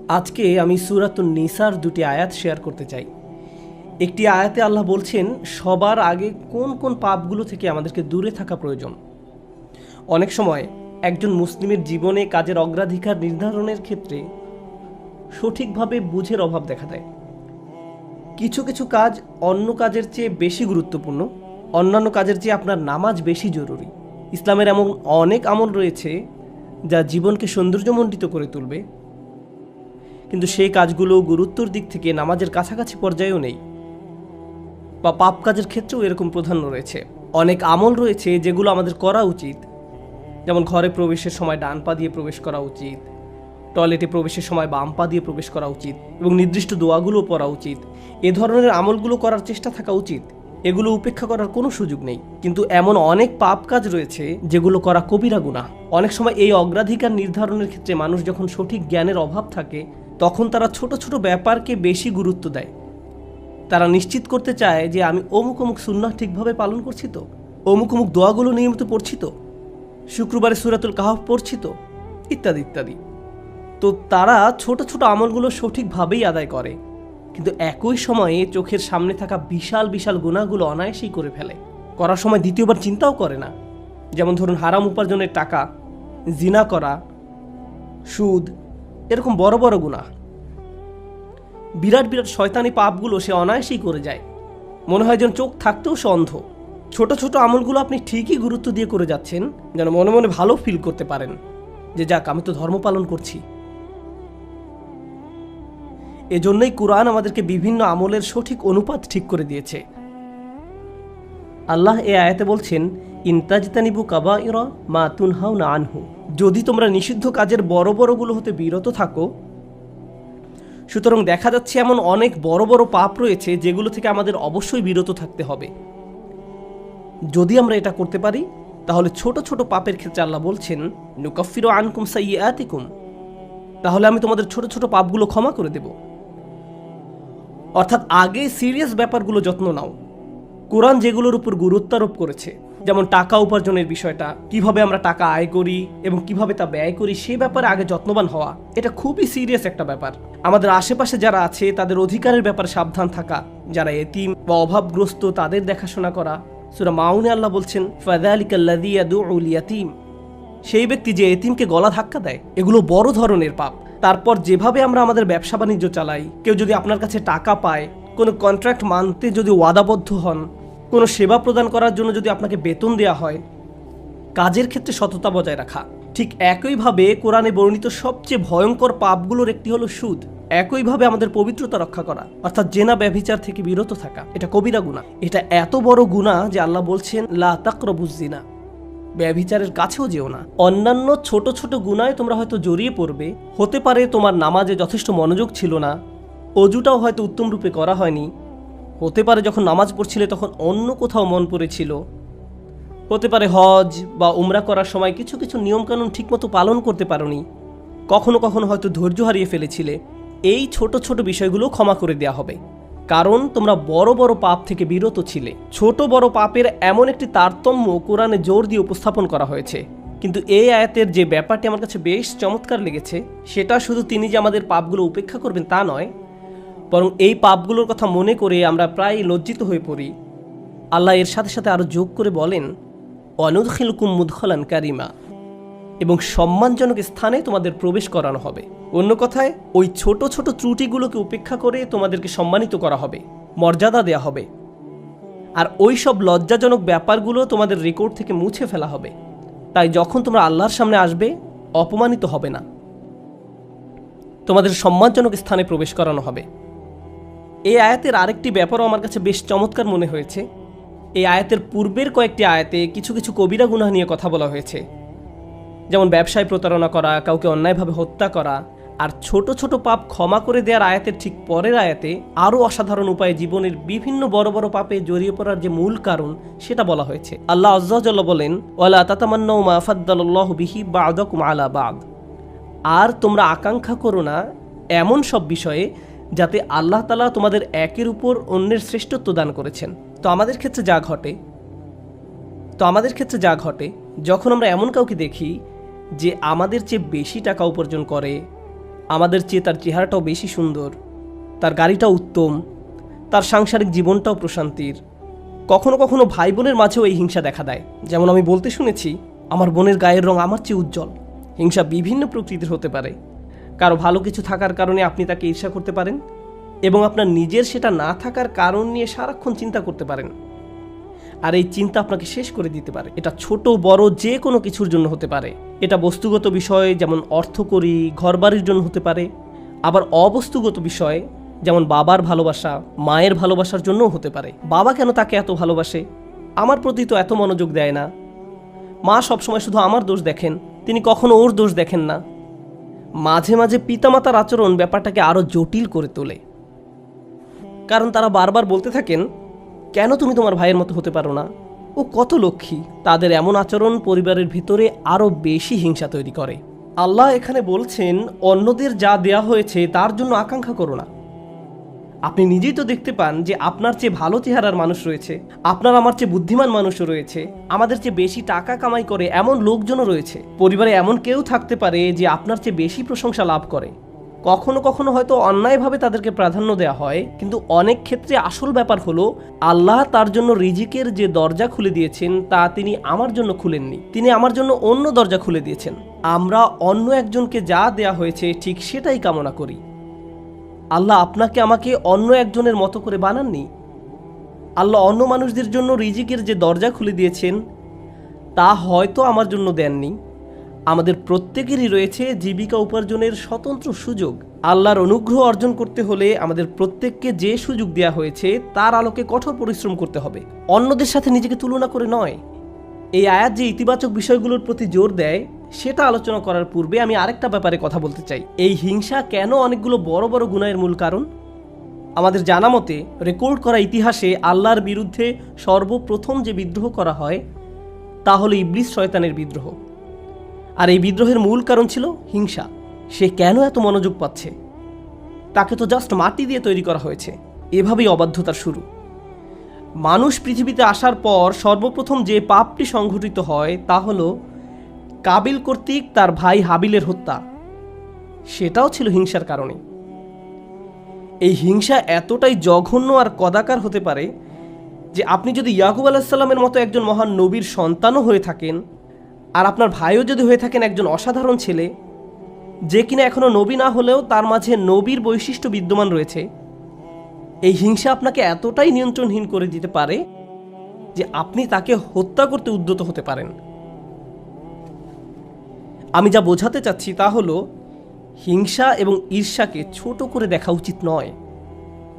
আজকে আমি সূরাতুন নিসার দুটি আয়াত শেয়ার করতে চাই। একটি আয়াতে আল্লাহ বলছেন সবার আগে কোন কোন পাপগুলো থেকে আমাদেরকে দূরে থাকা প্রয়োজন। অনেক সময় একজন মুসলিমের জীবনে কাজের অগ্রাধিকার নির্ধারণের ক্ষেত্রে সঠিকভাবে বুঝের অভাব দেখা দেয়। কিছু কিছু কাজ অন্য কাজের চেয়ে বেশি গুরুত্বপূর্ণ, অন্যান্য কাজের চেয়ে আপনার নামাজ বেশি জরুরি। ইসলামের এমন অনেক আমল রয়েছে যা জীবনকে সৌন্দর্যমণ্ডিত করে তুলবে, কিন্তু সেই কাজগুলো গুরুত্বর দিক থেকে নামাজের কাছাকাছি পর্যায়েও নেই, বা পাপ কাজের ক্ষেত্রেও এরকম প্রাধান্য রয়েছে। অনেক আমল রয়েছে যেগুলো আমাদের করা উচিত, যেমন ঘরে প্রবেশের সময় ডান পা দিয়ে প্রবেশ করা উচিত, টয়লেটে প্রবেশের সময় বাম পা দিয়ে প্রবেশ করা উচিত, এবং নির্দিষ্ট দোয়াগুলো পড়া উচিত। এ ধরনের আমলগুলো করার চেষ্টা থাকা উচিত, এগুলো উপেক্ষা করার কোনো সুযোগ নেই। কিন্তু এমন অনেক পাপ কাজ রয়েছে যেগুলো করা কবিরা গুনাহ। অনেক সময় এই অগ্রাধিকার নির্ধারণের ক্ষেত্রে মানুষ যখন সঠিক জ্ঞানের অভাব থাকে, তখন তারা ছোট ছোট ব্যাপারকে বেশি গুরুত্ব দেয়। তারা নিশ্চিত করতে চায় যে আমি অমুক অমুক সুন্নাহ ঠিকভাবে পালন করছি তো, অমুক অমুক দোয়াগুলো নিয়মিত পড়ছি তো, শুক্রবারে সূরাতুল কাহফ পড়ছি তো, ইত্যাদি ইত্যাদি। তো তারা ছোট ছোট আমলগুলো সঠিকভাবেই আদায় করে, কিন্তু একই সময়ে চোখের সামনে থাকা বিশাল বিশাল গুনাহগুলো অনায়াসেই করে ফেলে। করার সময় দ্বিতীয়বার চিন্তাও করে না। যেমন ধরুন হারাম উপার্জনের টাকা, জিনা করা, সুদ, এরকম বড় বড় গুনাহ, বিরাট বিরাট শয়তানি পাপগুলো সে অনায়াসেই করে যায়। মনে হয় যেন চোখ থাকতেও সে অন্ধ। ছোট ছোট আমলগুলো আপনি ঠিকই গুরুত্ব দিয়ে করে যাচ্ছেন, যেন মনে মনে ভালো ফিল করতে পারেন যে যাক, আমি তো ধর্ম পালন করছি। এজন্যই কুরআন আমাদেরকে বিভিন্ন আমলের সঠিক অনুপাত ঠিক করে দিয়েছে। আল্লাহ এ আয়াতে বলছেন, ইনতাজতানিবু কাবাইরা মা তুনহাউনা আনহু, যদি তোমরা নিষিদ্ধ কাজের বড় বড়গুলো হতে বিরত থাকো। সুতরাং দেখা যাচ্ছে এমন অনেক বড় বড় পাপ রয়েছে যেগুলো থেকে আমাদের অবশ্যই বিরত থাকতে হবে। যদি আমরা এটা করতে পারি, তাহলে ছোট ছোট পাপের ক্ষেত্রে আল্লাহ বলছেন, নুকাফিরু আনকুম সাইয়্যাতিকুম, তাহলে আমি তোমাদের ছোট ছোট পাপগুলো ক্ষমা করে দেব। অর্থাৎ আগে সিরিয়াস ব্যাপারগুলো যত্ন নাও। কোরআন যেগুলোর উপর গুরুত্ব আরোপ করেছে, যেমন টাকা উপার্জনের বিষয়টা, কিভাবে আমরা টাকা আয় করি এবং কিভাবে তা ব্যয় করি, সে ব্যাপারে আগে যত্নবান হওয়া, এটা খুবই সিরিয়াস একটা ব্যাপার। আমাদের আশেপাশে যারা আছে তাদের অধিকারের ব্যাপারে সাবধান থাকা, যারা এতিম বা অভাবগ্রস্ত তাদের দেখাশোনা করা। সূরা মাউনে আল্লাহ বলছেন, ফাযালিকাল্লাযী ইয়াদউল ইয়াতীম, সেই ব্যক্তি যে এতিমকে গলা ধাক্কা দেয়। এগুলো বড় ধরনের পাপ। তারপর যেভাবে আমরা আমাদের ব্যবসা বাণিজ্য চালাই, কেউ যদি আপনার কাছে টাকা পায়, কোনো কন্ট্রাক্ট মানতে যদি ওয়াদাবদ্ধ হন, কোনো সেবা প্রদান করার জন্য যদি আপনাকে বেতন দেওয়া হয়, কাজের ক্ষেত্রে সততা বজায় রাখা। ঠিক একইভাবে কোরআনে বর্ণিত সবচেয়ে ভয়ঙ্কর পাপগুলোর একটি হলো সুদ। একইভাবে আমাদের পবিত্রতা রক্ষা করা, অর্থাৎ জেনা ব্যভিচার থেকে বিরত থাকা, এটা কবিরা গুনাহ। এটা এত বড় গুনাহ যে আল্লাহ বলছেন, লা তাকরাবুজ জিনা, ব্যভিচারের কাছেও যেও না। অন্যান্য ছোট ছোট গুনাহে তোমরা হয়তো জড়িয়ে পড়বে। হতে পারে তোমার নামাজে যথেষ্ট মনোযোগ ছিল না, অজুটাও হয়তো উত্তম রূপে করা হয়নি। হতে পারে যখন নামাজ পড়ছিলে তখন অন্য কোথাও মন পড়েছিল। হতে পারে হজ বা উমরা করার সময় কিছু কিছু নিয়মকানুন ঠিকমতো পালন করতে পারোনি। কখনো কখনো হয়তো ধৈর্য হারিয়ে ফেলেছিলে। এই ছোট ছোট বিষয়গুলো ক্ষমা করে দেওয়া হবে, কারণ তোমরা বড় বড় পাপ থেকে বিরত ছিলে। ছোট বড় পাপের এমন একটি তারতম্য কোরআনে জোর দিয়ে উপস্থাপন করা হয়েছে। কিন্তু এই আয়াতের যে ব্যাপারটি আমার কাছে বেশ চমৎকার লেগেছে, সেটা শুধু তিনি যে আমাদের পাপগুলো উপেক্ষা করবেন তা নয়, বরং এই পাপগুলোর কথা মনে করে আমরা প্রায় লজ্জিত হয়ে পড়ি। আল্লাহ এর সাথে সাথে আরও যোগ করে বলেন, ওয়ানুদখিলুকুম মুদখালান কারিমা, এবং সম্মানজনক স্থানে তোমাদের প্রবেশ করানো হবে। অন্য কথায়, ওই ছোট ছোট ত্রুটিগুলোকে উপেক্ষা করে তোমাদেরকে সম্মানিত করা হবে, মর্যাদা দেয়া হবে। আর ওই সব লজ্জাজনক ব্যাপারগুলো তোমাদের রেকর্ড থেকে মুছে ফেলা হবে। তাই যখন তোমরা আল্লাহর সামনে আসবে, অপমানিত হবে না, তোমাদের সম্মানজনক স্থানে প্রবেশ করানো হবে। এই আয়াতের আরেকটি ব্যাপারও আমার কাছে বেশ চমৎকার মনে হয়েছে। এই আয়াতের পূর্বের কয়েকটি আয়াতে কিছু কিছু কবিরা গুনাহ নিয়ে কথা বলা হয়েছে, যেমন ব্যবসায় প্রতারণা করা, কাউকে অন্যায়ভাবে হত্যা করা। আর ছোট ছোট পাপ ক্ষমা করে দেওয়ার আয়াতের ঠিক পরের আয়াতে আরও অসাধারণ উপায়ে জীবনের বিভিন্ন বড় বড় পাপে জড়িয়ে পড়ার যে মূল কারণ সেটা বলা হয়েছে। আল্লাহ আযজা ওয়া জাল্লা বলেন, ওয়ালা তাতামান্নাউ মা ফাদ্দালাল্লাহু বিহি বা'দাকুম আলা বা'দ, আর তোমরা আকাঙ্ক্ষা করো না এমন সব বিষয়ে যাতে আল্লাহ তাআলা তোমাদের একের উপর অন্যের শ্রেষ্ঠত্ব দান করেছেন। তো আমাদের ক্ষেত্রে যা ঘটে, যখন আমরা এমন কাউকে দেখি যে আমাদের চেয়ে বেশি টাকা উপার্জন করে, আমাদের চেয়ে তার চেহারাটাও বেশি সুন্দর, তার গাড়িটাও উত্তম, তার সাংসারিক জীবনটাও প্রশান্তির। কখনো কখনো ভাই বোনের মাঝেও এই হিংসা দেখা দেয়। যেমন আমি বলতে শুনেছি, আমার বোনের গায়ের রং আমার চেয়ে উজ্জ্বল। হিংসা বিভিন্ন প্রকৃতির হতে পারে। কারো ভালো কিছু থাকার কারণে আপনি তাকে ঈর্ষা করতে পারেন, এবং আপনার নিজের সেটা না থাকার কারণ নিয়ে সারাক্ষণ চিন্তা করতে পারেন। আর এই চিন্তা আপনাকে শেষ করে দিতে পারে। এটা ছোট বড় যে কোনো কিছুর জন্য হতে পারে। এটা বস্তুগত বিষয় যেমন অর্থকড়ি, ঘরবাড়ির জন্য হতে পারে। আবার অবস্তুগত বিষয় যেমন বাবার ভালোবাসা, মায়ের ভালোবাসার জন্যও হতে পারে। বাবা কেন তাকে এত ভালোবাসে, আমার প্রতি তো এত মনোযোগ দেয় না। মা সবসময় শুধু আমার দোষ দেখেন, তিনি কখনো ওর দোষ দেখেন না। মাঝে মাঝে পিতামাতার আচরণ ব্যাপারটাকে আরও জটিল করে তোলে, কারণ তারা বারবার বলতে থাকেন, কেন তুমি তোমার ভাইয়ের মতো হতে পারো না, ও কত লক্ষ্মী। তাদের এমন আচরণ পরিবারের ভিতরে আরও বেশি হিংসা তৈরি করে। আল্লাহ এখানে বলছেন, অন্যদের যা দেয়া হয়েছে তার জন্য আকাঙ্ক্ষা করো না। আপনি নিজেই তো দেখতে পান যে আপনার চেয়ে ভালো চেহারার মানুষ রয়েছে, আপনার আমার চেয়ে বুদ্ধিমান মানুষও রয়েছে, আমাদের চেয়ে বেশি টাকা কামাই করে এমন লোকজনও রয়েছে। পরিবারে এমন কেউ থাকতে পারে যে আপনার চেয়ে বেশি প্রশংসা লাভ করে। কখনো কখনো হয়তো অন্যায়ভাবে তাদেরকে প্রাধান্য দেওয়া হয়, কিন্তু অনেক ক্ষেত্রে আসল ব্যাপার হলো, আল্লাহ তার জন্য রিজিকের যে দরজা খুলে দিয়েছেন তা তিনি আমার জন্য খুলেননি, তিনি আমার জন্য অন্য দরজা খুলে দিয়েছেন। আমরা অন্য একজনকে যা দেয়া হয়েছে ঠিক সেটাই কামনা করি। আল্লাহ আপনাকে আমাকে অন্য একজনের মতো করে বানাননি। আল্লাহ অন্য মানুষদের জন্য রিজিকের যে দরজা খুলে দিয়েছেন তা হয়তো আমার জন্য দেননি। আমাদের প্রত্যেকেরই রয়েছে জীবিকা উপার্জনের স্বতন্ত্র সুযোগ। আল্লাহর অনুগ্রহ অর্জন করতে হলে আমাদের প্রত্যেককে যে সুযোগ দেওয়া হয়েছে তার আলোকে কঠোর পরিশ্রম করতে হবে, অন্যদের সাথে নিজেকে তুলনা করে নয়। এই আয়াত যে ইতিবাচক বিষয়গুলোর প্রতি জোর দেয় সেটা আলোচনা করার পূর্বে আমি আরেকটা ব্যাপারে কথা বলতে চাই। এই হিংসা কেন অনেকগুলো বড় বড় গুনাহের মূল কারণ? আমাদের জানা মতে রেকর্ড করা ইতিহাসে আল্লাহর বিরুদ্ধে সর্বপ্রথম যে বিদ্রোহ করা হয় তা হলো ইবলিস শয়তানের বিদ্রোহ। আর এই বিদ্রোহের মূল কারণ ছিল হিংসা। সে কেন এত মনোযোগ পাচ্ছে? তাকে তো জাস্ট মাটি দিয়ে তৈরি করা হয়েছে। এভাবেই অবাধ্যতার শুরু। মানুষ পৃথিবীতে আসার পর সর্বপ্রথম যে পাপটি সংঘটিত হয় তা হলো কাবিল কর্তৃক তার ভাই হাবিলের হত্যা। সেটাও ছিল হিংসার কারণে। এই হিংসা এতটাই জঘন্য আর কদাকার হতে পারে যে আপনি যদি ইয়াকুব আলাইহিসসালামের মতো একজন মহান নবীর সন্তানও হয়ে থাকেন, আর আপনার ভাইও যদি হয়ে থাকেন একজন অসাধারণ ছেলে, যে কিনা এখনো নবী না হলেও তার মাঝে নবীর বৈশিষ্ট্য বিদ্যমান রয়েছে, এই হিংসা আপনাকে এতটাই নিয়ন্ত্রণহীন করে দিতে পারে যে আপনি তাকে হত্যা করতে উদ্যত হতে পারেন। আমি যা বোঝাতে চাচ্ছি তা হলো, হিংসা এবং ঈর্ষাকে ছোট করে দেখা উচিত নয়।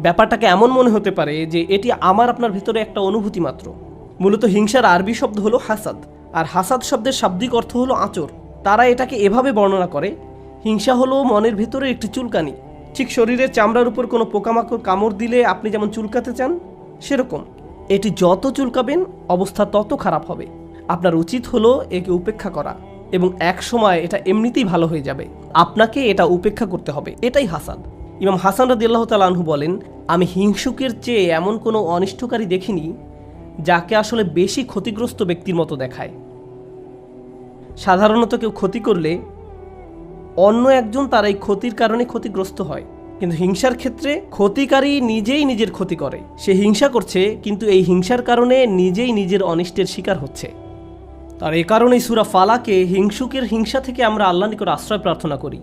ব্যাপারটাকে এমন মনে হতে পারে যে এটি আমার আপনার ভিতরে একটা অনুভূতি মাত্র। মূলত হিংসার আরবি শব্দ হলো হাসাদ, আর হাসাদ শব্দের শাব্দিক অর্থ হলো আঁচড়। তারা এটাকে এভাবে বর্ণনা করে, হিংসা হলো মনের ভিতরে একটি চুলকানি। ঠিক শরীরের চামড়ার উপর কোনো পোকামাকড় কামড় দিলে আপনি যেমন চুলকাতে চান, সেরকম এটি যত চুলকাবেন অবস্থা তত খারাপ হবে। আপনার উচিত হলো একে উপেক্ষা করা, এবং এক সময় এটা এমনিতেই ভালো হয়ে যাবে। আপনাকে এটা উপেক্ষা করতে হবে, এটাই হাসাদ। ইমাম হাসান রাদিয়াল্লাহু তাআলা আনহু বলেন, আমি হিংসুকের চেয়ে এমন কোনো অনিষ্টকারী দেখিনি যাকে আসলে বেশি ক্ষতিগ্রস্ত ব্যক্তির মতো দেখায়। সাধারণত কেউ ক্ষতি করলে অন্য একজন তার এই ক্ষতির কারণে ক্ষতিগ্রস্ত হয়, কিন্তু হিংসার ক্ষেত্রে ক্ষতিকারী নিজেই নিজের ক্ষতি করে। সে হিংসা করছে, কিন্তু এই হিংসার কারণে নিজেই নিজের অনিষ্টের শিকার হচ্ছে। আর এ কারণেই সূরা ফালাকে হিংসুকের হিংসা থেকে আমরা আল্লাহর নিকট আশ্রয় প্রার্থনা করি।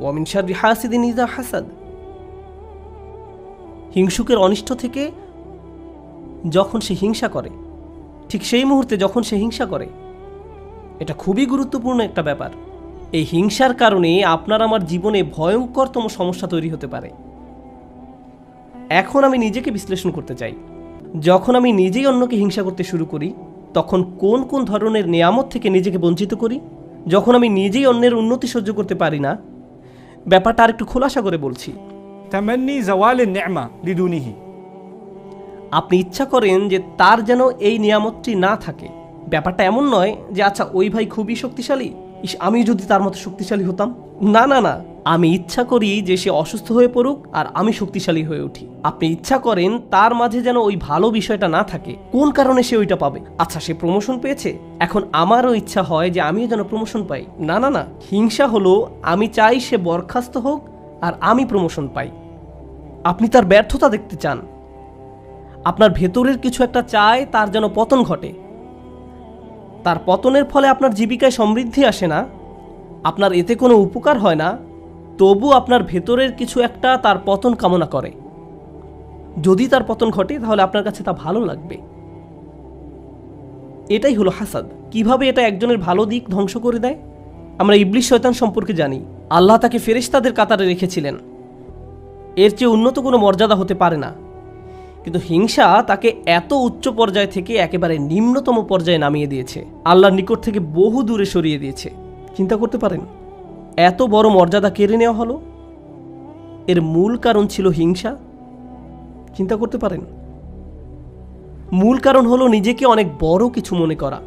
ওয়া মিন শাররি হাসিদিন ইযা হাসাদ। হিংসুকের অনিষ্ট থেকে যখন সে হিংসা করে, ঠিক সেই মুহূর্তে যখন সে হিংসা করে, এটা খুবই গুরুত্বপূর্ণ একটা ব্যাপার। এই হিংসার কারণে আপনার আমার জীবনে ভয়ঙ্করতম সমস্যা তৈরি হতে পারে। এখন আমি নিজেকে বিশ্লেষণ করতে চাই। যখন আমি নিজেই অন্যকে হিংসা করতে শুরু করি, তখন কোন কোন ধরনের নিয়ামত থেকে নিজেকে বঞ্চিত করি? যখন আমি নিজেই অন্যের উন্নতি সহ্য করতে পারি না, ব্যাপারটা আর একটু খোলাসা করে বলছি। তামান্নি জাওয়ালিন নি'মা লিদুনিহি। আপনি ইচ্ছা করেন যে তার যেন এই নিয়ামতটি না থাকে। ব্যাপারটা এমন নয় যে আচ্ছা ওই ভাই খুবই শক্তিশালী, আমি যদি তার মতো শক্তিশালী হতাম। না না না, আমি ইচ্ছা করি যে সে অসুস্থ হয়ে পড়ুক আর আমি শক্তিশালী হয়ে উঠি। আপনি ইচ্ছা করেন তার মাঝে যেন ওই ভালো বিষয়টা না থাকে। কোন কারণে সে ওইটা পাবে? আচ্ছা, সে প্রমোশন পেয়েছে, এখন আমারও ইচ্ছা হয় যে আমিও যেন প্রমোশন পাই। না না না, হিংসা হলো আমি চাই সে বরখাস্ত হোক আর আমি প্রমোশন পাই। আপনি তার ব্যর্থতা দেখতে চান, আপনার ভেতরের কিছু একটা চায় তার যেন পতন ঘটে। তার পতনের ফলে আপনার জীবিকায় সমৃদ্ধি আসে না, আপনার এতে কোনো উপকার হয় না, তবু আপনার ভেতরের কিছু একটা তার পতন কামনা করে। যদি তার পতন ঘটে তাহলে আপনার কাছে তা ভালো লাগবে। এটাই হলো হাসাদ। কিভাবে এটা একজনের ভালো দিক ধ্বংস করে দেয়? আমরা ইবলিস শয়তান সম্পর্কে জানি। আল্লাহ তাকে ফেরেশতাদের কাতারে রেখেছিলেন, এর চেয়ে উন্নত কোনো মর্যাদা হতে পারে না। কিন্তু হিংসা তাকে এত উচ্চ পর্যায় থেকে একেবারে নিম্নতম পর্যায়ে নামিয়ে দিয়েছে, আল্লাহর নিকট থেকে বহু দূরে সরিয়ে দিয়েছে। চিন্তা করতে পারেন এত বড় মর্যাদা কেড়ে নেওয়া হলো, এর মূল কারণ ছিল হিংসা। চিন্তা করতে পারেন মূল কারণ হলো নিজেকে অনেক বড় কিছু মনে করা।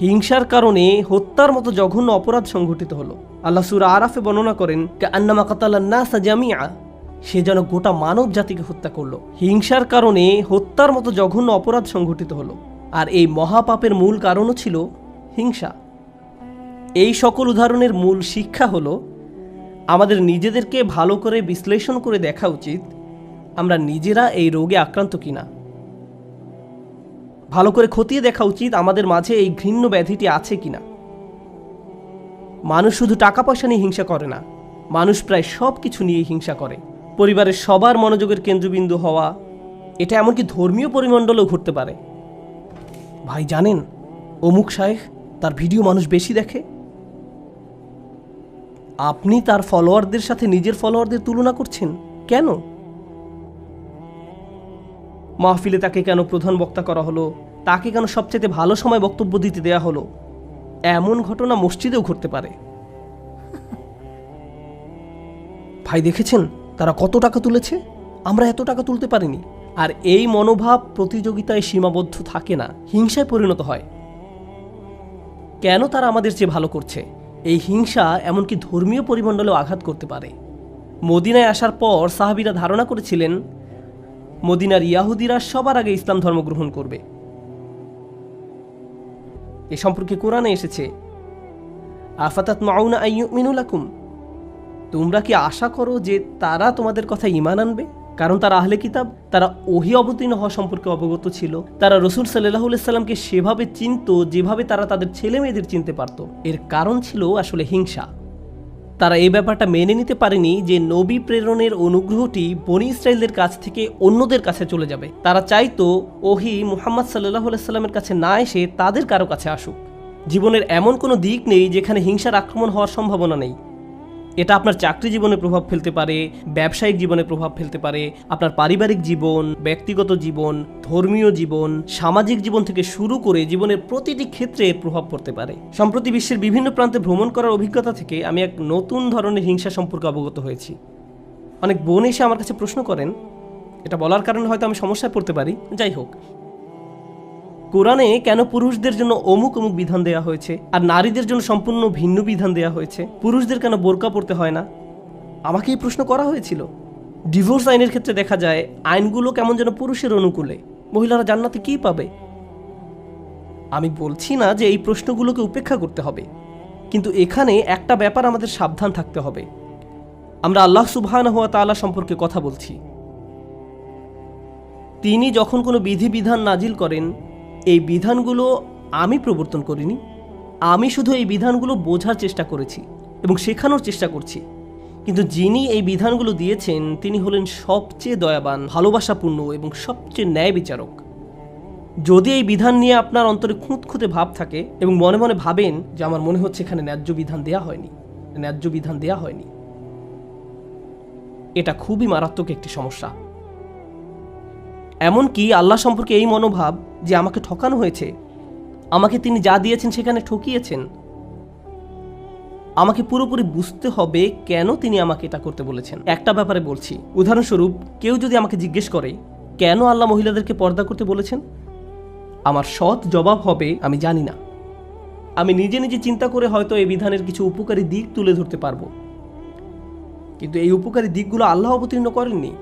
হিংসার কারণে হত্যার মতো জঘন্য অপরাধ সংঘটিত হলো। আল্লাহ সূরা আরাফে বর্ণনা করেন, কাআন্নামা কাতালান নাসা জামিআ, সে যেন গোটা মানব জাতিকে হত্যা করলো। হিংসার কারণে হত্যার মতো জঘন্য অপরাধ সংঘটিত হলো, আর এই মহাপাপের মূল কারণও ছিল হিংসা। এই সকল উদাহরণের মূল শিক্ষা হলো আমাদের নিজেদেরকে ভালো করে বিশ্লেষণ করে দেখা উচিত আমরা নিজেরা এই রোগে আক্রান্ত কিনা। ভালো করে খতিয়ে দেখা উচিত আমাদের মাঝে এই ঘৃণ্য ব্যাধিটি আছে কিনা। মানুষ শুধু টাকা পয়সা নিয়ে হিংসা করে না, মানুষ প্রায় সব কিছু নিয়ে হিংসা করে। পরিবারের সবার মনোযোগের কেন্দ্রবিন্দু হওয়া, এটা এমনকি ধর্মীয় পরিমণ্ডলেও ঘটতে পারে। ভাই জানেন, অমুক শায়েখ, তার ভিডিও মানুষ বেশি দেখে। আপনি তার ফলোয়ারদের সাথে নিজের ফলোয়ারদের তুলনা করছেন কেন? মাহফিলে তাকে কেন প্রধান বক্তা করা হলো, তাকে কেন সবচেয়ে ভালো সময় বক্তব্য দিতে দেয়া হলো? এমন ঘটনা মসজিদেও ঘটতে পারে। ভাই দেখেছেন তারা কত টাকা তুলেছে, আমরা এত টাকা তুলতে পারিনি। আর এই মনোভাব প্রতিযোগিতায় সীমাবদ্ধ থাকে না, হিংসায় পরিণত হয়। কেন তারা আমাদের চেয়ে ভালো করছে? এই হিংসা এমনকি ধর্মীয় পরিমণ্ডলেও আঘাত করতে পারে। মদিনায় আসার পর সাহাবীরা ধারণা করেছিলেন মদিনার ইয়াহুদিরা সবার আগে ইসলাম ধর্ম গ্রহণ করবে। এ সম্পর্কে কোরআনে এসেছে, আফাতাতমাউনা আইয়ুমিনু লাকুম, তোমরা কি আশা করো যে তারা তোমাদের কথা ঈমান আনবে? কারণ তারা আহলে কিতাব, তারা ওহী অবতীর্ণ হওয়া সম্পর্কে অবগত ছিল। তারা রাসূল সাল্লাল্লাহু আলাইহি সাল্লামকে সেভাবে চিনত যেভাবে তারা তাদের ছেলে মেয়েদের চিনতে পারত। এর কারণ ছিল আসলে হিংসা। তারা এই ব্যাপারটা মেনে নিতে পারেনি যে নবী প্রেরণের অনুগ্রহটি বনী ইসরাইলদের কাছ থেকে অন্যদের কাছে চলে যাবে। তারা চাইতো ওহী মুহাম্মদ সাল্লাল্লাহু আলাইহি সাল্লামের কাছে না এসে তাদের কারো কাছে আসুক। জীবনের এমন কোনো দিক নেই যেখানে হিংসার আক্রমণ হওয়ার সম্ভাবনা নেই। এটা আপনার চাকরি জীবনে প্রভাব ফেলতে পারে, ব্যবসায়িক জীবনে প্রভাব ফেলতে পারে, আপনার পারিবারিক জীবন, ব্যক্তিগত জীবন, ধর্মীয় জীবন, সামাজিক জীবন থেকে শুরু করে জীবনের প্রতিটি ক্ষেত্রে এর প্রভাব পড়তে পারে। সম্প্রতি বিশ্বের বিভিন্ন প্রান্তে ভ্রমণ করার অভিজ্ঞতা থেকে আমি এক নতুন ধরনের হিংসা সম্পর্কে অবগত হয়েছি। অনেক বোন এসে আমার কাছে প্রশ্ন করেন, এটা বলার কারণে হয়তো আমি সমস্যায় পড়তে পারি, যাই হোক, কোরআনে কেন পুরুষদের জন্য অমুক অমুক বিধান দেওয়া হয়েছে আর নারীদের জন্য সম্পূর্ণ ভিন্ন বিধান দেওয়া হয়েছে? পুরুষদের কেন বোরকা পরতে হয় না? আমাকে এই প্রশ্ন করা হয়েছিল। ডিভোর্স আইনের ক্ষেত্রে দেখা যায় আইনগুলো কেমন যেন পুরুষের অনুকূলে, মহিলারা জান্নাতে কি পাবে? আমি বলছি না যে এই প্রশ্নগুলোকে উপেক্ষা করতে হবে, কিন্তু এখানে একটা ব্যাপার আমাদের সাবধান থাকতে হবে। আমরা আল্লাহ সুবহানাহু ওয়া তাআলা সম্পর্কে কথা বলছি। তিনি যখন কোনো বিধিবিধান নাজিল করেন, এই বিধানগুলো আমি প্রবর্তন করিনি, আমি শুধু এই বিধানগুলো বোঝার চেষ্টা করেছি এবং শেখানোর চেষ্টা করছি। কিন্তু যিনি এই বিধানগুলো দিয়েছেন তিনি হলেন সবচেয়ে দয়াবান, ভালোবাসাপূর্ণ এবং সবচেয়ে ন্যায় বিচারক। যদি এই বিধান নিয়ে আপনার অন্তরে খুঁতখুঁতে ভাব থাকে এবং মনে মনে ভাবেন যে আমার মনে হচ্ছে এখানে ন্যায্য বিধান দেয়া হয়নি, এটা খুবই মারাত্মক একটি সমস্যা। এমনকি আল্লাহ সম্পর্কে এই মনোভাব যে আমাকে ঠকানো হয়েছে, আমাকে তিনি যা দিয়েছেন সেখানে ঠকিয়েছেন, আমাকে পুরোপুরি বুঝতে হবে কেন তিনি আমাকে এটা করতে বলেছেন। একটা ব্যাপারে বলছি, উদাহরণস্বরূপ কেউ যদি আমাকে জিজ্ঞেস করে কেন আল্লাহ মহিলাদেরকে পর্দা করতে বলেছেন, আমার সৎ জবাব হবে আমি জানি না। আমি নিজে নিজে চিন্তা করে হয়তো এই বিধানের কিছু উপকারী দিক তুলে ধরতে পারবো, কিন্তু এই উপকারী দিকগুলো আল্লাহ অবতীর্ণ করেননি।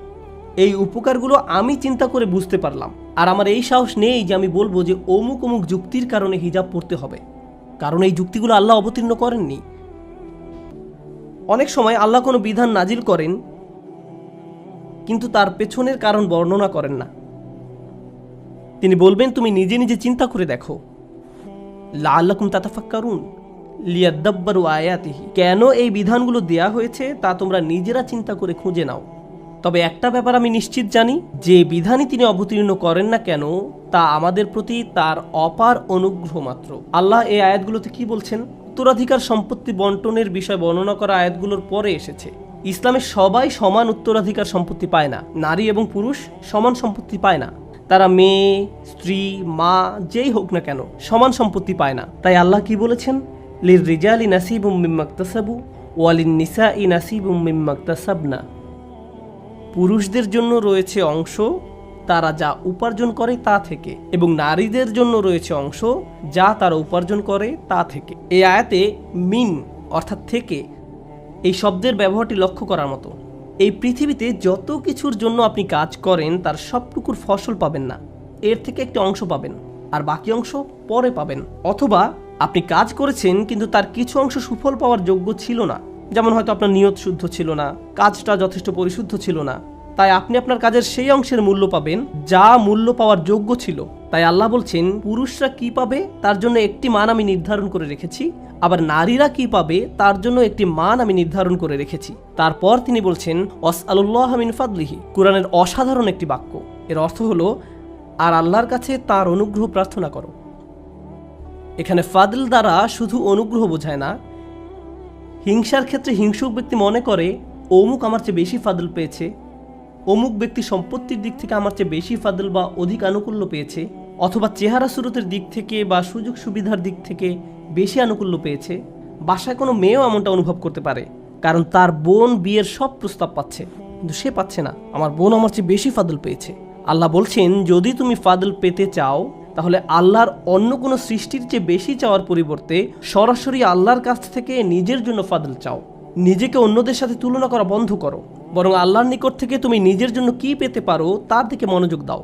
এই উপকারগুলো আমি চিন্তা করে বুঝতে পারলাম, আর আমার এই সাহস নেই যে আমি বলবো যে অমুক অমুক যুক্তির কারণে হিজাব পড়তে হবে, কারণ এই যুক্তিগুলো আল্লাহ অবতীর্ণ করেননি। অনেক সময় আল্লাহ কোনো বিধান নাজিল করেন কিন্তু তার পেছনের কারণ বর্ণনা করেন না। তিনি বলবেন তুমি নিজে নিজে চিন্তা করে দেখো, লাআল্লাকুম তাতাফাক্কারুন লিয়াদাব্বারু আয়াতিহি, কেন এই বিধানগুলো দেয়া হয়েছে তা তোমরা নিজেরা চিন্তা করে খুঁজে নাও। তবে একটা ব্যাপার আমি নিশ্চিত জানি, যে বিধানই তিনি অবতীর্ণ করেন না কেন তা আমাদের প্রতি তার অপার অনুগ্রহ মাত্র। আল্লাহ এই আয়াতগুলোতে কি বলছেন? উত্তরাধিকার সম্পত্তি বন্টনের বিষয় বর্ণনা করা আয়াতগুলোর পরে এসেছে। ইসলামে সবাই সমান উত্তরাধিকার সম্পত্তি পায় না, নারী এবং পুরুষ সমান সম্পত্তি পায় না। তারা মেয়ে, স্ত্রী, মা যেই হোক না কেন সমান সম্পত্তি পায় না। তাই আল্লাহ কি বলেছেন? লিররিজালি নাসিবুম মিম্মা ইকতাসাবু ওয়া লিন-নিসাই নাসিবুম মিম্মা ইকতাসাবনা, পুরুষদের জন্য রয়েছে অংশ তারা যা উপার্জন করে তা থেকে, এবং নারীদের জন্য রয়েছে অংশ যা তারা উপার্জন করে তা থেকে। এই আয়াতে মিন অর্থাৎ থেকে এই শব্দের ব্যবহারটি লক্ষ্য করার মতো। এই পৃথিবীতে যত কিছুর জন্য আপনি কাজ করেন তার সবটুকুর ফসল পাবেন না, এর থেকে একটি অংশ পাবেন আর বাকি অংশ পরে পাবেন। অথবা আপনি কাজ করেছেন কিন্তু তার কিছু অংশ সুফল পাওয়ার যোগ্য ছিল না, যেমন হয়তো আপনার নিয়ত শুদ্ধ ছিল না, কাজটা যথেষ্ট পরিশুদ্ধ ছিল না, তাই আপনি আপনার কাজের সেই অংশের মূল্য পাবেন যা মূল্য পাওয়ার যোগ্য ছিল। তাই আল্লাহ বলছেন পুরুষরা কি পাবে তার জন্য একটি মান আমি নির্ধারণ করে রেখেছি, আবার নারীরা কি পাবে তার জন্য একটি মান আমি নির্ধারণ করে রেখেছি। তারপর তিনি বলছেন ওয়াসআলুল্লাহ মিন ফাদলিহি, কুরআনের অসাধারণ একটি বাক্য। এর অর্থ হলো আর আল্লাহর কাছে তার অনুগ্রহ প্রার্থনা করো। এখানে ফাদল দ্বারা শুধু অনুগ্রহ বোঝায় না। হিংসার ক্ষেত্রে হিংসুক ব্যক্তি মনে করে অমুক আমার চেয়ে বেশি ফাদল পেয়েছে, অমুক ব্যক্তি সম্পত্তির দিক থেকে আমার চেয়ে বেশি ফাদল বা অধিক আনুকূল্য পেয়েছে, অথবা চেহারা সুরতের দিক থেকে বা সুযোগ সুবিধার দিক থেকে বেশি আনুকূল্য পেয়েছে। বাসায় কোনো মেয়েও এমনটা অনুভব করতে পারে, কারণ তার বোন বিয়ের সব প্রস্তাব পাচ্ছে কিন্তু সে পাচ্ছে না, আমার বোন আমার চেয়ে বেশি ফাদল পেয়েছে। আল্লাহ বলছেন যদি তুমি ফাদল পেতে চাও তাহলে আল্লাহর অন্য কোনো সৃষ্টির চেয়ে বেশি চাওয়ার পরিবর্তে সরাসরি আল্লাহর কাছ থেকে নিজের জন্য ফাদল চাও। নিজেকে অন্যদের সাথে তুলনা করা বন্ধ করো, বরং আল্লাহর নিকট থেকে তুমি নিজের জন্য কি পেতে পারো তার দিকে মনোযোগ দাও।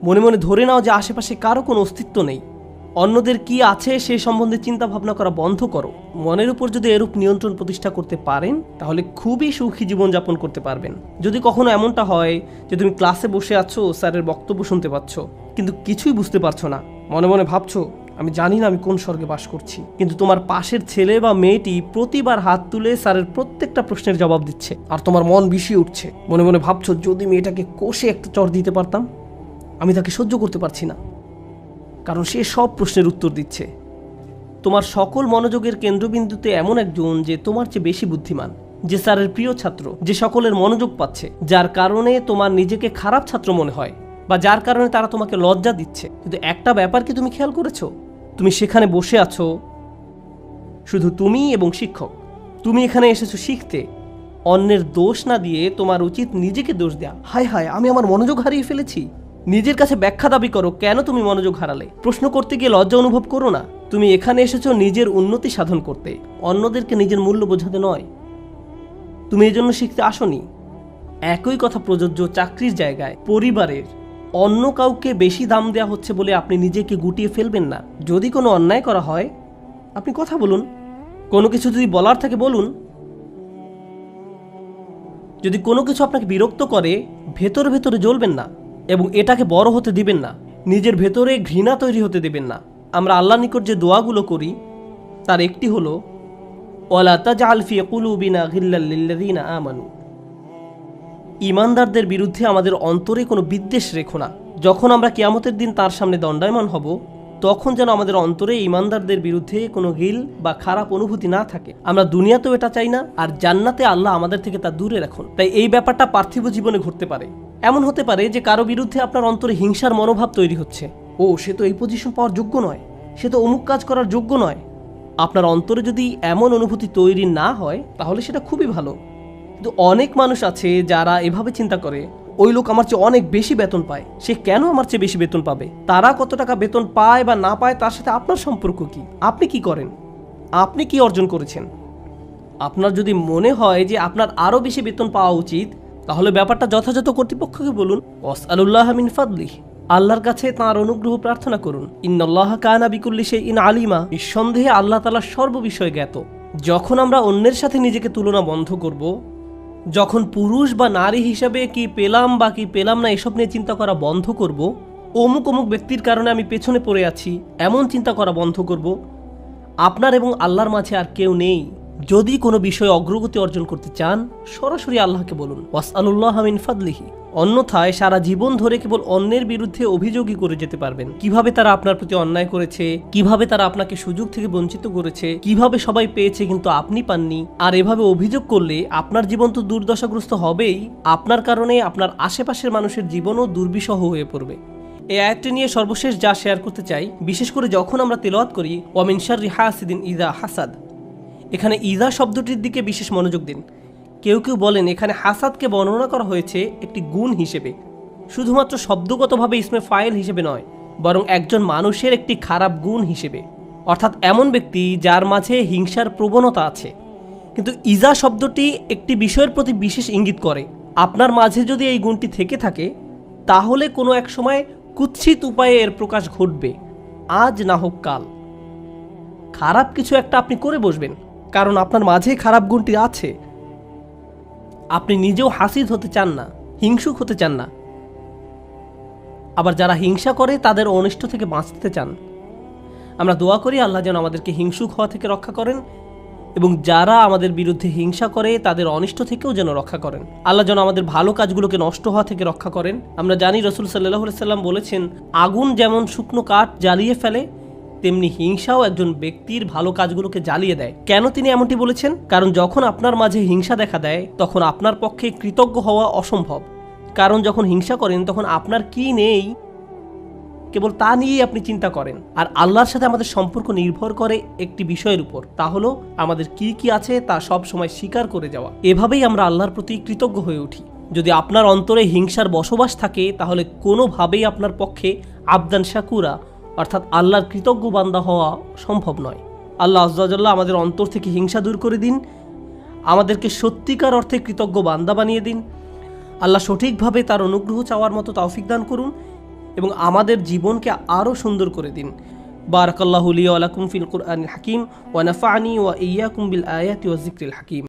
মনে মনে ধরে নাও যে আশেপাশে কারো কোনো অস্তিত্ব নেই, অন্যদের কি আছে সে সম্বন্ধে চিন্তা ভাবনা করা বন্ধ করো। মনের উপর যদি এরূপ নিয়ন্ত্রণ প্রতিষ্ঠা করতে পারেন তাহলে খুবই সুখী জীবনযাপন করতে পারবেন। যদি কখনো এমনটা হয় যে তুমি ক্লাসে বসে আছো, স্যারের বক্তব্য শুনতে পাচ্ছ কিন্তু কিছুই বুঝতে পারছো না, মনে মনে ভাবছো আমি জানি না আমি কোন স্বর্গে বাস করছি, কিন্তু তোমার পাশের ছেলে বা মেয়েটি প্রতিবার হাত তুলে স্যারের প্রত্যেকটা প্রশ্নের জবাব দিচ্ছে আর তোমার মন বিষিয়ে উঠছে। মনে মনে ভাবছো যদি মেয়েটাকে কষে একটা চড় দিতে পারতাম, আমি তাকে সহ্য করতে পারছি না কারণ সে সব প্রশ্নের উত্তর দিচ্ছে। তোমার সকল মনোযোগের কেন্দ্রবিন্দুতে এমন একজন যে তোমার চেয়ে বেশি বুদ্ধিমান, যে স্যারের প্রিয় ছাত্র, যে সকলের মনোযোগ পাচ্ছে, যার কারণে তোমার নিজেকে খারাপ ছাত্র মনে হয় বা যার কারণে তারা তোমাকে লজ্জা দিচ্ছে। কিন্তু একটা ব্যাপার কি তুমি খেয়াল করেছো? তুমি সেখানে বসে আছো শুধু তুমি এবং শিক্ষক। তুমি এখানে এসেছো শিখতে, অন্যের দোষ না দিয়ে তোমার উচিত নিজেকে দোষ দেয়া। হায় হায় আমি আমার মনোযোগ হারিয়ে ফেলেছি। নিজের কাছে ব্যাখ্যা দাবি করো কেন তুমি মনোযোগ হারালে। প্রশ্ন করতে গিয়ে লজ্জা অনুভব করো না। তুমি এখানে এসেছো নিজের উন্নতি সাধন করতে, অন্যদেরকে নিজের মূল্য বোঝাতে নয়। তুমি এই জন্য শিখতে আসনি। একই কথা প্রযোজ্য চাকরির জায়গায়, পরিবারের। অন্য কাউকে বেশি দাম দেওয়া হচ্ছে বলে আপনি নিজেকে গুটিয়ে ফেলবেন না। যদি কোনো অন্যায় করা হয় আপনি কথা বলুন, কোনো কিছু যদি বলার থাকে বলুন। যদি কোনো কিছু আপনাকে বিরক্ত করে ভেতরে ভেতরে জ্বলবেন না এবং এটাকে বড় হতে দিবেন না, নিজের ভেতরে ঘৃণা তৈরি হতে দেবেন না। আমরা আল্লাহর নিকট যে দোয়াগুলো করি তার একটি হলো ওয়ালা তাজআল ফি কুলুবিনা গিল্লাল লিল্লাযিনা আমানু, ঈমানদারদের বিরুদ্ধে আমাদের অন্তরে কোনো বিদ্বেষ রেখো না। যখন আমরা কিয়ামতের দিন তার সামনে দণ্ডায়মান হব তখন যেন আমাদের অন্তরে ঈমানদারদের বিরুদ্ধে কোনো গিল বা খারাপ অনুভূতি না থাকে। আমরা দুনিয়াতেও এটা চাই না, আর জান্নাতে আল্লাহ আমাদের থেকে তা দূরে রাখুন। তাই এই ব্যাপারটা পার্থিব জীবনে ঘটতে পারে। এমন হতে পারে যে কারো বিরুদ্ধে আপনার অন্তরে হিংসার মনোভাব তৈরি হচ্ছে, ও সে তো এই পজিশন পাওয়ার যোগ্য নয়, সে তো অমুক কাজ করার যোগ্য নয়। আপনার অন্তরে যদি এমন অনুভূতি তৈরি না হয় তাহলে সেটা খুবই ভালো। কিন্তু অনেক মানুষ আছে যারা এভাবে চিন্তা করে ওই লোক আমার চেয়ে অনেক বেশি বেতন পায়, সে কেন আমার চেয়ে বেশি বেতন পাবে? তারা কত টাকা বেতন পায় বা না পায় তার সাথে আপনার সম্পর্ক কি? আপনি কি করেন? আপনি কি অর্জন করেছেন? আপনার যদি মনে হয় যে আপনার আরও বেশি বেতন পাওয়া উচিত, তাহলে ব্যাপারটা যথাযথ কর্তৃপক্ষকে বলুন। ওয়াসআলুল্লাহ মিন ফাদলিহি, আল্লাহর কাছে তাঁর অনুগ্রহ প্রার্থনা করুন। ইন্নাল্লাহ কানা বিকুল্লি শাইইন আলিমা, নিঃসন্দেহে আল্লাহ তাআলা সর্ববিষয়ে জ্ঞাত। যখন আমরা অন্যের সাথে নিজেকে তুলনা বন্ধ করব, যখন পুরুষ বা নারী হিসাবে কি পেলাম বা কি পেলাম না এসব নিয়ে চিন্তা করা বন্ধ করব, অমুক অমুক ব্যক্তির কারণে আমি পেছনে পড়ে আছি এমন চিন্তা করা বন্ধ করব, আপনার এবং আল্লাহর মাঝে আর কেউ নেই। যদি কোনো বিষয়ে অগ্রগতি অর্জন করতে চান, সরাসরি আল্লাহকে বলুন ওয়াসআলুল্লাহ মিন ফাদলিহি। অন্যথায় সারা জীবন ধরে কেবল অন্যের বিরুদ্ধে অভিযোগই করে যেতে পারবেন। কিভাবে তারা আপনার প্রতি অন্যায় করেছে, কিভাবে তারা আপনাকে সুযোগ থেকে বঞ্চিত করেছে, কিভাবে সবাই পেয়েছে কিন্তু আপনি পাননি। আর এভাবে অভিযোগ করলে আপনার জীবন তো দুর্দশাগ্রস্ত হবেই, আপনার কারণে আপনার আশেপাশের মানুষের জীবনও দুর্বিষহ হয়ে পড়বে। এই আয়াতটি নিয়ে সর্বশেষ যা শেয়ার করতে চাই, বিশেষ করে যখন আমরা তেলাওয়াত করি ওয়া মিন শাররি হাসিদিন ইযা হাসাদ, এখানে ইযা শব্দটির দিকে বিশেষ মনোযোগ দিন। কেউ কেউ বলেন এখানে হাসাদকে বর্ণনা করা হয়েছে একটি গুণ হিসেবে, শুধুমাত্র শব্দগতভাবে ইসমে ফাইল হিসেবে নয়, বরং একজন মানুষের একটি খারাপ গুণ হিসেবে, অর্থাৎ এমন ব্যক্তি যার মাঝে হিংসার প্রবণতা আছে। কিন্তু ইজা শব্দটি একটি বিষয়ের প্রতি বিশেষ ইঙ্গিত করে। আপনার মাঝে যদি এই গুণটি থেকে থাকে, তাহলে কোনো এক সময় কুৎসিত উপায়ে এর প্রকাশ ঘটবে, আজ না হোক কাল। খারাপ কিছু একটা আপনি করে বসবেন, কারণ আপনার মাঝে খারাপ গুণটি আছে। আপনি নিজেও হাসিদ হতে চান না, হিংসুক হতে চান না। আবার যারা হিংসা করে তাদের অনিষ্ট থেকে বাঁচতে চান। আমরা দোয়া করি আল্লাহ যেন আমাদেরকে হিংসুক হওয়া থেকে রক্ষা করেন, এবং যারা আমাদের বিরুদ্ধে হিংসা করে তাদের অনিষ্ট থেকেও যেন রক্ষা করেন। আল্লাহ যেন আমাদের ভালো কাজগুলোকে নষ্ট হওয়া থেকে রক্ষা করেন। আমরা জানি রাসূল সাল্লাল্লাহু আলাইহি সাল্লাম বলেছেন, আগুন যেমন শুকনো কাঠ জ্বালিয়ে ফেলে, তেমনি হিংসাও একজন ব্যক্তির ভালো কাজগুলোকে জ্বালিয়ে দেয়। কেন তিনি এমনটি বলেছেন? কারণ যখন আপনার মাঝে হিংসা দেখা দেয়, তখন আপনার পক্ষে কৃতজ্ঞ হওয়া অসম্ভব। কারণ যখন হিংসা করেন তখন আপনার কি নেই কেবল তা নিয়েই আপনি চিন্তা করেন। আর আল্লাহর সাথে আমাদের সম্পর্ক নির্ভর করে একটি বিষয়ের উপর, তা হলো আমাদের কি কি আছে তা সব সময় স্বীকার করে যাওয়া। এভাবেই আমরা আল্লাহর প্রতি কৃতজ্ঞ হয়ে উঠি। যদি আপনার অন্তরে হিংসার বসবাস থাকে, তাহলে কোনোভাবেই আপনার পক্ষে আবদান শাকুরা অর্থাৎ আল্লাহর কৃতজ্ঞ বান্দা হওয়া সম্ভব নয়। আল্লাহ আযজা ওয়া জাল্লা আমাদের অন্তর থেকে হিংসা দূর করে দিন, আমাদেরকে সত্যিকার অর্থে কৃতজ্ঞ বান্দা বানিয়ে দিন। আল্লাহ সঠিকভাবে তার অনুগ্রহ চাওয়ার মতো তৌফিক দান করুন এবং আমাদের জীবনকে আরও সুন্দর করে দিন। বারাকাল্লাহু লি ওয়া লাকুম ফিল কুরআনিল হাকিম ওয়া নাফা'নি ওয়া ইয়্যাকুম বিল আয়াতি ওয়াজ যিকরিল হাকিম।